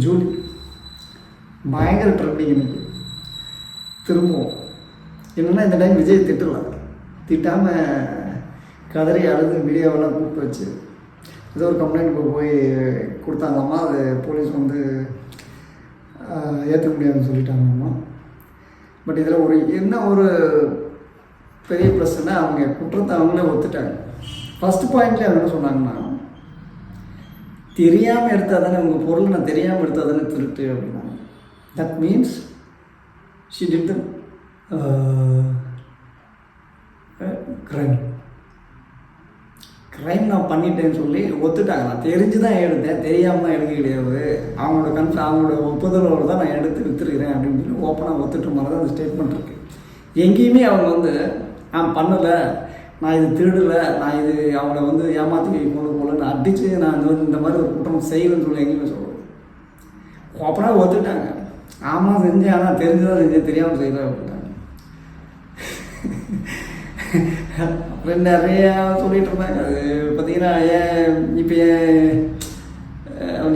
Julie பயங்கர trending எனக்கு. திரும்பவும் என்னென்னா இந்த டைம் விஜய் திட்டாமல் கதறி அழுது மீடியாவெல்லாம் கூப்பிட்டு வச்சு ஏதோ ஒரு கம்ப்ளைண்ட் போய் கொடுத்தாங்கம்மா. அது போலீஸ் வந்து ஏற்றுக்க முடியாதுன்னு சொல்லிட்டாங்கம்மா. பட் இதில் ஒரு பெரிய ப்ளஸ்ன்னா அவங்க குற்றத்தை அவங்களே ஒத்துட்டாங்க. ஃபஸ்ட்டு பாயிண்ட்லேயே அவங்க என்ன சொன்னாங்கன்னா, தெரியாமல் எடுத்தால் தானே உங்கள் பொருளை நான் தெரியாமல் எடுத்தால் தானே திருட்டு அப்படின்னாங்க. That means she did the crime நான் பண்ணிட்டேன்னு சொல்லி ஒத்துட்டாங்க. நான் தெரிஞ்சு தான் எடுத்தேன், தெரியாமல் தான் எடுக்க கிடையாது, அவங்களோட ஒப்புதலோடு தான் நான் எடுத்து விற்றுருக்கிறேன் அப்படின்னு சொல்லி ஓப்பனாக ஒத்துட்டு மாதிரி தான் அந்த ஸ்டேட்மெண்ட் இருக்குது. எங்கேயுமே அவங்க வந்து நான் பண்ணலை, நான் இது திருடலை, நான் இது அவங்கள வந்து ஏமாற்றி கொண்டு போகலன்னு அடித்து நான் இந்த மாதிரி ஒரு குற்றம் செய்யலைன்னு சொல்லி எங்கேயுமே சொல்லுவேன். ஓப்பனாக ஒத்துட்டாங்க. ஆமாம் செஞ்சேன், ஆனால் தெரிஞ்சுதான் செஞ்சேன், தெரியாமல் செய்யலை அப்படின்ட்டாங்க. அப்புறம் நிறையா சொல்லிகிட்டு இருந்தாங்க. அது பார்த்தீங்கன்னா இப்போ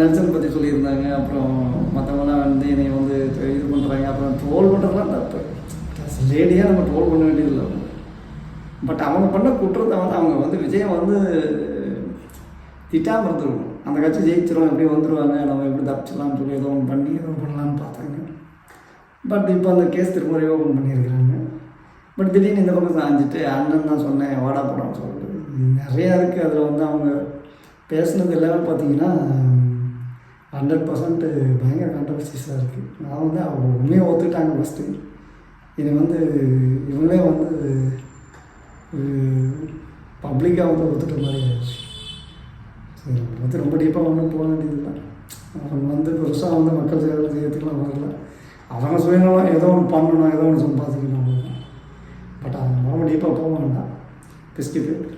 நெல்சன் பற்றி சொல்லியிருந்தாங்க. அப்புறம் மற்றவங்களாம் வந்து என்னை வந்து இது பண்ணுறாங்க. அப்புறம் ட்ரோல் பண்ணுறதுலாம் தப்பு. லேடியாக நம்ம ட்ரோல் பண்ண வேண்டியதில்லை. பட் அவங்க பண்ண குற்றத்தை வந்து அவங்க வந்து விஜயம் வந்து திட்டாமல் இருந்துருக்கணும். அந்த கட்சி ஜெயிச்சிடும், எப்படி வந்துடுவாங்க, நம்ம எப்படி தப்பிச்சிடலாம்னு சொல்லி ஏதோ ஒன்று பண்ணி ஏதோ பண்ணலான்னு பார்த்தாங்க. பட் இப்போ அந்த கேஸ் திரும்ப ரீஓப்பன் பண்ணியிருக்கிறாங்க. பட் திடீர்னு இந்த பக்கம் சாஞ்சிட்டு அண்ணன் தான் சொன்னேன் வாடா போடான்னு சொல்லிட்டு நிறையா இருக்குது. அதில் வந்து அவங்க பேசுனது எல்லாமே பார்த்தீங்கன்னா 100% பயங்கர கான்ட்ரவர்சிஸாக இருக்குது. நான் வந்து அவங்க உண்மையாக ஒத்துக்கிட்டாங்க. ஃபஸ்ட்டு இதை வந்து இவங்களே வந்து பப்ளிக்காக வந்து ஒத்துட்ட மாதிரி ஆயிடுச்சு. சரி, வந்து ரொம்ப டீப்பாக ஒன்றும் போக வேண்டியதில்லை. அவங்க வந்து பெருசாக வந்து மக்கள் சேவை செய்யறதுக்குலாம் வரல. அவங்க சுயநலம் ஏதோ ஒன்று பண்ணணும், ஏதோ ஒன்று சம்பாதிக்கணும் அவ்வளோதான். பட் அவங்க ரொம்ப டீப்பாக போக வேண்டாம். பிஸ்கி போய்ட்டு